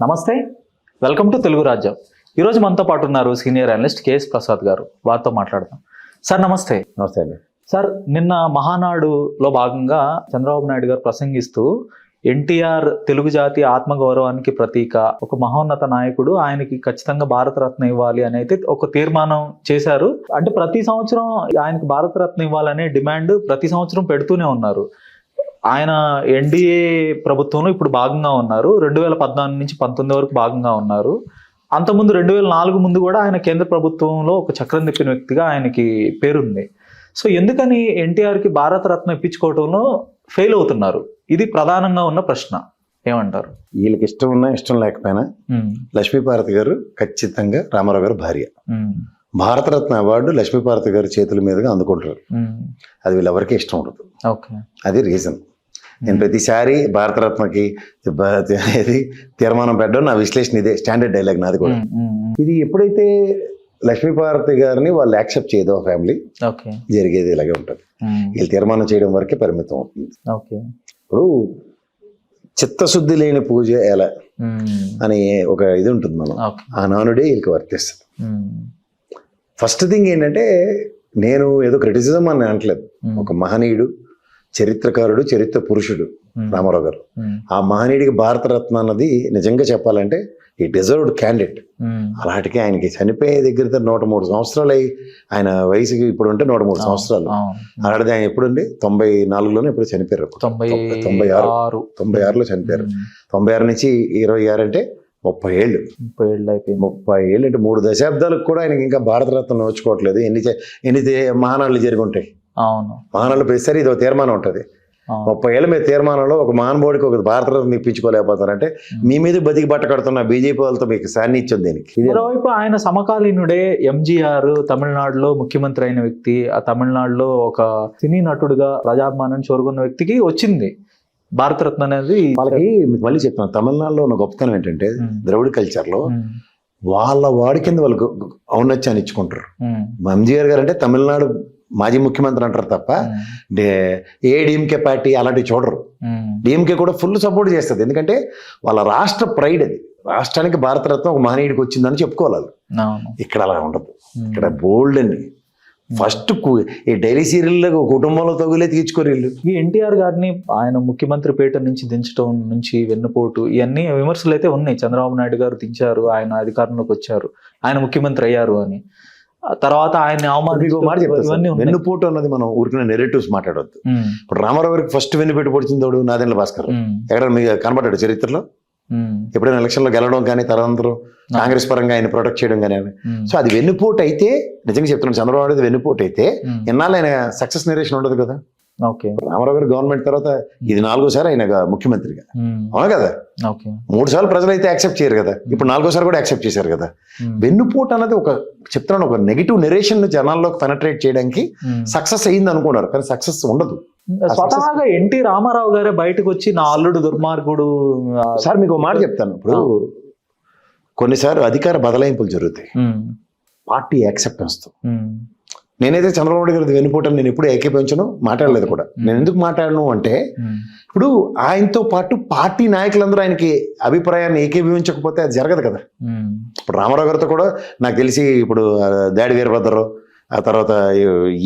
నమస్తే, welcome to Telugu రాజ్యం. ఈరోజు మనతో పాటు ఉన్నారు సీనియర్ అనలిస్ట్ కేఎస్ ప్రసాద్ గారు. వారితో మాట్లాడదాం. సార్ నమస్తే. నమస్తే అండి. సార్, నిన్న మహానాడులో భాగంగా చంద్రబాబు నాయుడు గారు ప్రసంగిస్తూ ఎన్టీఆర్ తెలుగు జాతి ఆత్మగౌరవానికి ప్రతీక, ఒక మహోన్నత నాయకుడు, ఆయనకి ఖచ్చితంగా భారతరత్న ఇవ్వాలి అని అయితే ఒక తీర్మానం చేశారు. అంటే ప్రతి సంవత్సరం ఆయనకి భారతరత్న ఇవ్వాలనే డిమాండ్ ప్రతి సంవత్సరం పెడుతూనే ఉన్నారు. ఆయన ఎన్డీఏ ప్రభుత్వంలో ఇప్పుడు భాగంగా ఉన్నారు. 2014 నుంచి 19 వరకు భాగంగా ఉన్నారు. అంతకుముందు 2004 ముందు కూడా ఆయన కేంద్ర ప్రభుత్వంలో ఒక చక్రం తిప్పిన వ్యక్తిగా ఆయనకి పేరుంది. సో ఎందుకని ఎన్టీఆర్కి భారతరత్న ఇప్పించుకోవడంలో ఫెయిల్ అవుతున్నారు? ఇది ప్రధానంగా ఉన్న ప్రశ్న. ఏమంటారు? వీళ్ళకి ఇష్టం ఉన్నా ఇష్టం లేకపోయినా లక్ష్మీపార్వతి గారు ఖచ్చితంగా రామారావు గారు భార్య. భారతరత్న అవార్డు లక్ష్మీపార్వతి గారి చేతుల మీదుగా అందుకుంటారు. అది వీళ్ళెవరికి ఇష్టం ఉండదు. అది రీజన్. నేను ప్రతిసారి భారతరత్నకి తీర్మానం పెట్టడం నా విశ్లేషణ ఇదే, స్టాండర్డ్ డైలాగ్ నాది కూడా. ఇది ఎప్పుడైతే లక్ష్మీపార్వతి గారిని వాళ్ళు యాక్సెప్ట్ చేయదు ఆ ఫ్యామిలీ, జరిగేది ఇలాగే ఉంటుంది. వీళ్ళు తీర్మానం చేయడం వరకే పరిమితం అవుతుంది. ఇప్పుడు చిత్తశుద్ధి లేని పూజ ఎలా అని ఒక ఇది ఉంటుంది, మనం ఆ నానుడే వీళ్ళకి వర్తిస్తుంది. ఫస్ట్ థింగ్ ఏంటంటే, నేను ఏదో క్రిటిసిజం అని అనట్లేదు. ఒక మహనీయుడు, చరిత్రకారుడు, చరిత్ర పురుషుడు రామారావు గారు. ఆ మహనీయుడికి భారతరత్న అన్నది నిజంగా చెప్పాలంటే ఈ డిజర్వ్డ్ క్యాండిడేట్. అలాంటికి ఆయనకి చనిపోయే దగ్గర 103 సంవత్సరాలు అయ్యి, ఆయన వయసుకి ఇప్పుడు ఉంటే 103 సంవత్సరాలు. అలాంటిది ఆయన ఎప్పుడుండి 94లోనే ఎప్పుడు చనిపోయారు. 96లో చనిపోయారు. 96 నుంచి 26 అంటే 30 ఏళ్ళు. 30 ఏళ్ళు అంటే 3 దశాబ్దాలకు కూడా ఆయనకి ఇంకా భారతరత్న నోచుకోవట్లేదు. ఎన్ని మహానాళ్ళు జరిగి ఉంటాయి. మహానాళ్ళు ప్రతిసారి ఇది ఒక తీర్మానం ఉంటుంది. 30 ఏళ్ళ మీద తీర్మానంలో ఒక మహానుభావుడికి ఒక భారతరత్న ఇప్పించుకోలేకపోతారంటే మీ మీద బతికి బట్ట కడుతున్న బీజేపీ వాళ్ళతో మీకు సాన్నిధ్యం దేనికి? మరోవైపు ఆయన సమకాలీనుడే ఎంజీఆర్, తమిళనాడులో ముఖ్యమంత్రి అయిన వ్యక్తి, ఆ తమిళనాడులో ఒక సినీ నటుడుగా ప్రజాభిమానం చూరుకున్న వ్యక్తికి వచ్చింది భారతరత్న అనేది. వాళ్ళకి మీకు మళ్ళీ చెప్తున్నాను, తమిళనాడులో ఉన్న గొప్పతనం ఏంటంటే ద్రవిడ కల్చర్లో వాళ్ళ వాడి కింద వాళ్ళు ఔన్నత్యాన్ని ఇచ్చుకుంటారు. ఎంజీఆర్ గారు అంటే తమిళనాడు మాజీ ముఖ్యమంత్రి అంటారు తప్ప ఏ డిఎంకే పార్టీ అలాంటివి చూడరు. డిఎంకే కూడా ఫుల్ సపోర్ట్ చేస్తుంది, ఎందుకంటే వాళ్ళ రాష్ట్ర ప్రైడ్ అది. రాష్ట్రానికి భారతరత్న ఒక మహనీయుడికి వచ్చిందని చెప్పుకోవాలి. ఇక్కడ అలా ఉండదు. ఇక్కడ బోల్డ్ అండి. ఫస్ట్ ఈ డైలీ సీరియల్లో కుటుంబంలో తగులే తీర్చుకోరు వీళ్ళు. ఈ ఎన్టీఆర్ గారిని ఆయన ముఖ్యమంత్రి పీఠ నుంచి దించడం నుంచి వెన్నుపోటు, ఇవన్నీ విమర్శలు అయితే ఉన్నాయి. చంద్రబాబు నాయుడు గారు దించారు, ఆయన అధికారంలోకి వచ్చారు, ఆయన ముఖ్యమంత్రి అయ్యారు అని. తర్వాత ఆయన వెన్నుపోటు అన్నది మనం ఊరికిన నెరేటివ్స్ మాట్లాడవద్దు. ఇప్పుడు రామారావు గారికి ఫస్ట్ వెన్నుపోటు పొడిచిందోడు నాదెండ్ల భాస్కర్. ఎక్కడ మీకు కనబడ్డాడు చరిత్రలో? ఎప్పుడైనా ఎలక్షన్లో గెలవడం కానీ, తదనంతరం కాంగ్రెస్ పరంగా ఆయన ప్రొటెక్ట్ చేయడం కానీ. సో అది వెన్నుపోటు అయితే, నిజంగా చెప్తున్నాను, చంద్రబాబు నాయుడు వెన్నుపోటు అయితే ఎన్నాళ్ళు ఆయన సక్సెస్ నెరేషన్ ఉండదు కదా. రామారావు గారు గవర్నమెంట్ తర్వాత ఇది 4వ సారి ఆయన ముఖ్యమంత్రిగా, అవును కదా. 3 సార్లు ప్రజలు అయితే యాక్సెప్ట్ చేయరు కదా, ఇప్పుడు 4వ సారి కూడా యాక్సెప్ట్ చేశారు కదా. వెన్నుపోటు అన్నది ఒక చెప్తున్నాను, ఒక నెగిటివ్ నెరేషన్ జనాల్లోకి పెనట్రేట్ చేయడానికి సక్సెస్ అయ్యింది అనుకున్నారు, కానీ సక్సెస్ ఉండదు. స్వతహాగా ఎన్టీ రామారావు గారే బయటకు వచ్చి నా అల్లుడు దుర్మార్గుడు. సార్ మీకు ఒక మాట చెప్తాను, ఇప్పుడు కొన్నిసార్లు అధికార బదలాయింపులు జరుగుతాయి పార్టీ యాక్సెప్టెన్స్తో. నేనైతే చంద్రబాబు నాయుడు గారి వెన్నుపోటని నేను ఎప్పుడు ఏకీభవించను, మాట్లాడలేదు కూడా. నేను ఎందుకు మాట్లాడను అంటే, ఇప్పుడు ఆయనతో పాటు పార్టీ నాయకులందరూ ఆయనకి అభిప్రాయాన్ని ఏకీభవించకపోతే అది జరగదు కదా. ఇప్పుడు రామారావు గారితో కూడా నాకు తెలిసి ఇప్పుడు దాడి వీరభద్రరావు, ఆ తర్వాత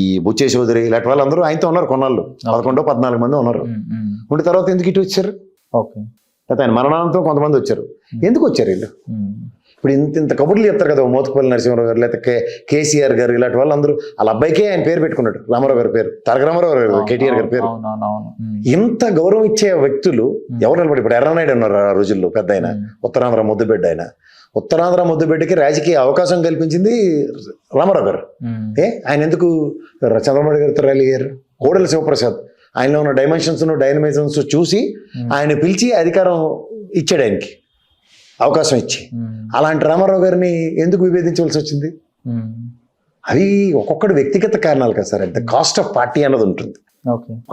ఈ బుచ్చే చౌదరి, ఇలాంటి వాళ్ళందరూ ఆయనతో ఉన్నారు కొన్నాళ్ళు. 11-14 మంది ఉన్నారు. ఉండి తర్వాత ఎందుకు ఇటు వచ్చారు? ఆయన మరణంతో కొంతమంది వచ్చారు. ఎందుకు వచ్చారు వీళ్ళు? ఇప్పుడు ఇంత కబుర్లు చెప్తారు కదా, మోతుపల్లి నరసింహారావు గారు, లేకపోతే కేసీఆర్ గారు, ఇలాంటి వాళ్ళందరూ వాళ్ళ అబ్బాయికే ఆయన పేరు పెట్టుకున్నాడు, రామారావు గారి పేరు, తారక రామారావు గారు, కేటీఆర్ గారి పేరు. ఇంత గౌరవం ఇచ్చే వ్యక్తులు ఎవరు నిలబడి? ఇప్పుడు ఎర్రనాయుడు ఉన్నారు ఆ రోజుల్లో, పెద్ద ఆయన, ఉత్తరాంధ్ర ముద్దుబిడ్డ. ఆయన ఉత్తరాంధ్ర ముద్దుబిడ్డకి రాజకీయ అవకాశం కల్పించింది రామారావు గారు. ఆయన ఎందుకు చంద్రబాబు గారితో ర్యాలీ అయ్యారు? కోడెల శివప్రసాద్ ఆయనలో ఉన్న డైమెన్షన్స్, డైనమిజమ్స్ చూసి ఆయన పిలిచి అధికారం ఇచ్చాడు, ఆయనకి అవకాశం ఇచ్చి. అలాంటి రామారావు గారిని ఎందుకు విభేదించవలసి వచ్చింది? అవి ఒక్కొక్కటి వ్యక్తిగత కారణాలు కదా sir. The cost of party అన్నది ఉంటుంది.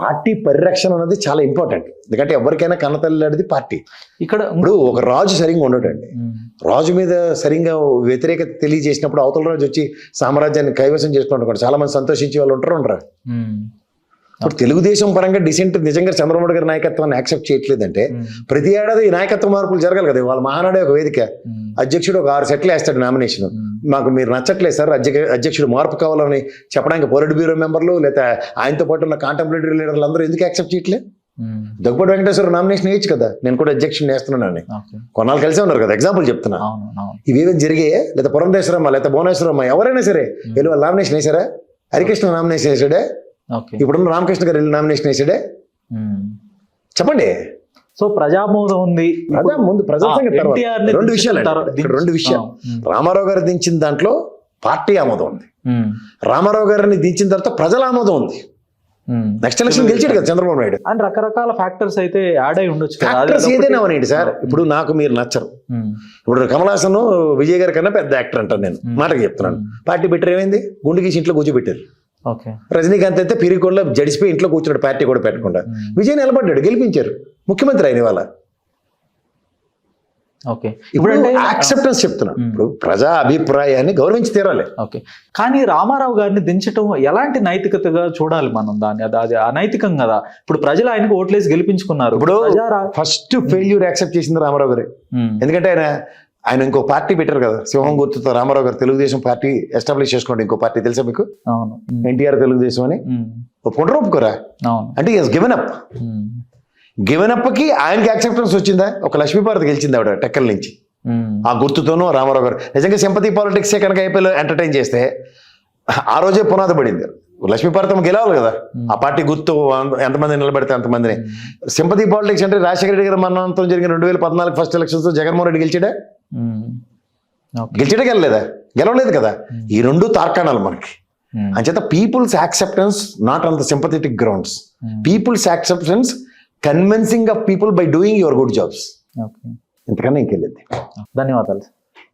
పార్టీ పరిరక్షణ అనేది చాలా ఇంపార్టెంట్, ఎందుకంటే ఎవరికైనా కన్నతల్లి పార్టీ. ఇక్కడ ఇప్పుడు ఒక రాజు సరిగ్గా ఉండటండి, రాజు మీద సరిగ్గా వ్యతిరేకత తెలియజేసినప్పుడు అవతల రాజు వచ్చి సామ్రాజ్యాన్ని కైవసం చేసుకుంటాడు, చాలా మంది సంతోషించే వాళ్ళు ఉంటారు. ఇప్పుడు తెలుగుదేశం పరంగా డిసెంట్ నిజంగా చంద్రబాబు నాయుడు గారి నాయకత్వాన్ని యాక్సెప్ట్ చేయట్లేదంటే ప్రతి ఏడాది ఈ నాయకత్వ మార్పులు జరగాలి కదా. వాళ్ళ మహానాడే ఒక వేదిక, అధ్యక్షుడు ఒక 6 సెట్లు వేస్తాడు నామినేషన్. మాకు మీరు నచ్చట్లేదు సార్, అధ్యక్షుడు మార్పు కావాలని చెప్పడానికి పొలిట్ బ్యూరో మెంబర్లు లేదా ఆయనతో పాటు ఉన్న కాంటెంపరేటరీ లీడర్లు అందరూ ఎందుకు యాక్సెప్ట్ చేయట్లేదు? దగ్గుబాటి వెంకటేశ్వర నామినేషన్ వేయచ్చు కదా, నేను కూడా అధ్యక్షుడు వేస్తున్నానని. కొన్నాళ్ళు కలిసే ఉన్నారు కదా, ఎగ్జాంపుల్ చెప్తున్నా. ఇవేవి జరిగాయే, లేదా పురంధేశ్వరమ్మ లేదా భువనేశ్వరమ్మ ఎవరైనా సరే వెళ్ళి వాళ్ళు నామినేషన్ వేసారా? హరికృష్ణ నామినేషన్ వేసాడే, ఇప్పుడున్న రామకృష్ణ గారు వెళ్ళి నామినేషన్ వేసాడే? చెప్పండి. సో ప్రజామోదం ఉంది. ముందు ప్రజల సంగతి తర్వాత. రెండు విషయాలు. రామారావు గారు దించిన దాంట్లో పార్టీ ఆమోదం ఉంది, రామారావు గారిని దించిన తర్వాత ప్రజల ఆమోదం ఉంది. నెక్స్ట్ ఎలక్షన్ గెలిచాడు కదా చంద్రబాబు నాయుడు. అండ్ రకరకాల ఫ్యాక్టర్స్ అయితే యాడ్ అయి ఉండొచ్చు. ఫ్యాక్టర్స్ ఏదైనా అవనండి సార్. ఇప్పుడు నాకు మీరు నచ్చరు, ఇప్పుడు కమల్ హాసన్ విజయ్ గారి కన్నా పెద్ద యాక్టర్ అంటాను నేను, మాటకి చెప్తున్నాను. పార్టీ పెట్టారు, ఏమైంది? గుండు గీసి ఇంట్లో కూర్చోబెట్టారు. రజనీకాంత్ అయితే పిరికోళ్ళ జడిసిపోయి ఇంట్లో కూర్చున్నాడు, పార్టీ కూడా పెట్టకుండా. విజయ్ నిలబడ్డాడు, గెలిపించారు, ముఖ్యమంత్రి అయిన వాళ్ళ. ఇప్పుడు యాక్సెప్టెన్స్ చెప్తున్నా. ఇప్పుడు ప్రజా అభిప్రాయాన్ని గౌరవించి తీరాలి. కానీ రామారావు గారిని దించడం ఎలాంటి నైతికతగా చూడాలి మనం దాన్ని? అది అనైతికం కదా. ఇప్పుడు ప్రజలు ఆయనకు ఓట్లేసి గెలిపించుకున్నారు. ఇప్పుడు ఫస్ట్ ఫెయిల్యూర్ యాక్సెప్ట్ చేసింది రామారావు గారే. ఎందుకంటే ఆయన ఇంకో పార్టీ పెట్టారు కదా, సింహం గుర్తుతో రామారావు గారు తెలుగుదేశం పార్టీ ఎస్టాబ్లిష్ చేసుకోండి. ఇంకో పార్టీ తెలుసా మీకు? ఎన్టీఆర్ తెలుగుదేశం అని ఒప్పుకోరా? అంటే గివెన్ అప్. గివెన్ అప్ కి ఆయనకి యాక్సెప్టెన్స్ వచ్చిందా? ఒక లక్ష్మీపార్వతి గెలిచింది ఆవిడ టెక్కల నుంచి, ఆ గుర్తుతోనూ రామారావు గారు. నిజంగా సింపతి పాలిటిక్సే కనుక ఐపీఎల్ ఎంటర్టైన్ చేస్తే ఆ రోజే పునాది పడింది. లక్ష్మీపార్వతం గెలవాలి కదా, ఆ పార్టీ గుర్తు ఎంతమంది నిలబెడితే అంతమందిని. సింపతి పాలిటిక్స్ అంటే రాజశేఖర రెడ్డి గారి మరణంతో జరిగిన 2014 ఫస్ట్ ఎలక్షన్స్ తో జగన్మోహన్ రెడ్డి గెలిచాడా? గెలవలేదా? గెలవలేదు కదా. ఈ రెండు తార్కాణాలు మనకి. అంచేత people's acceptance not on the sympathetic grounds. People's acceptance convincing of people by doing your good jobs. ఇంతకన్నా ఇంకెళ్ళింది. ధన్యవాదాలు.